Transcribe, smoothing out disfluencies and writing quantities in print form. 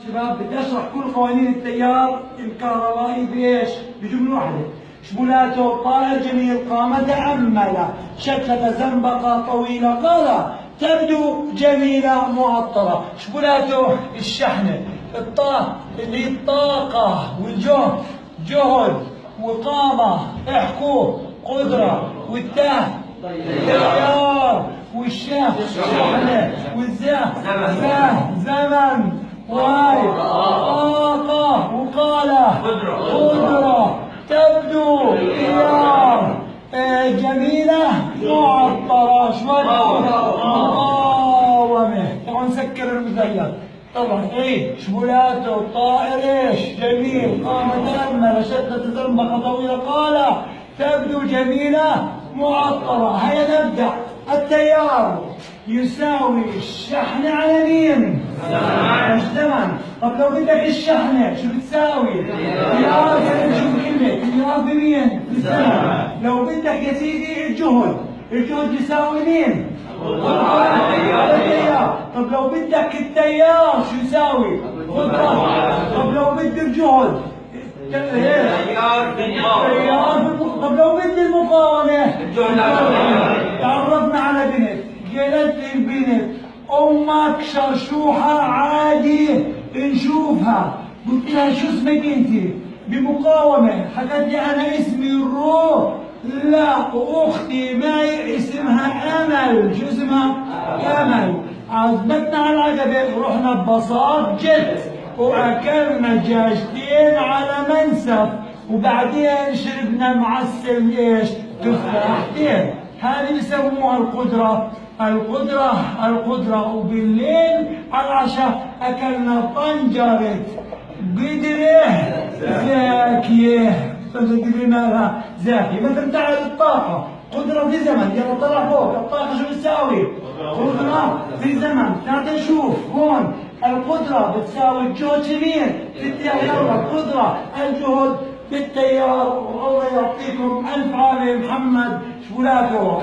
شباب بدي اشرح كل قوانين التيار الكهربائي بايش؟ بجمله واحده. شبولاته طائر جميل قام تأمل شتت زنبقة طويلة قال تبدو جميلة معطرة. شبولاته الشحنة اللي هي الطاقة والجهد جهد وقامة احكوا قدرة والتاه تيار والشاه شحنة والزاه زمن واي طاقة وقالة قدرة تبدو تيار جميلة معطرة شوي مقاومة. تعالوا نسكر المثلث. طبعا ايه شبولاته الطائر ايش جميل قام تأمل شتت زنبقة طويلة قال تبدو جميلة معطرة. هيا نبدأ. التيار يساوي الشحنة على مين؟ الزمن. طب لو بدك الشحنة شو بتساوي؟ تيار شو الكلمة؟ تيار بمين؟ بالزمن. لو بدك يا سيدي الجهد يساوي مين؟ التيار. طب لو بدك التيار شو يساوي؟ طب لو بدك الجهد طب لو بدي المقاومة تعرفنا على بنت قالت لي البنت امك شرشوحة عادي نشوفها. قلت لها شو اسمك انت؟ بمقاومة. حكت لي انا اسمي الروح. لا واختي معي اسمها امل. شو اسمها؟ امل. عزمتنا على العجبة رحنا ببساط جت واكلنا دجاجتين على منسف وبعدين شربنا معسل ايش؟ تفاحتين. هذه بسموها القدرة. وبالليل على العشاء اكلنا طنجرة قدرة زاكية. قدرة مالها زاكية. مثل تعال الطاقة قدرة في زمن. يلا طلع فوق. الطاقة شو بتساوي؟ قدرة في زمن. تعال نشوف هون القدرة بتساوي الجهد في مين؟ في التيار. يلا القدرة الجهد بالتيار. والله يعطيكم ألف عافية. محمد شبولاته.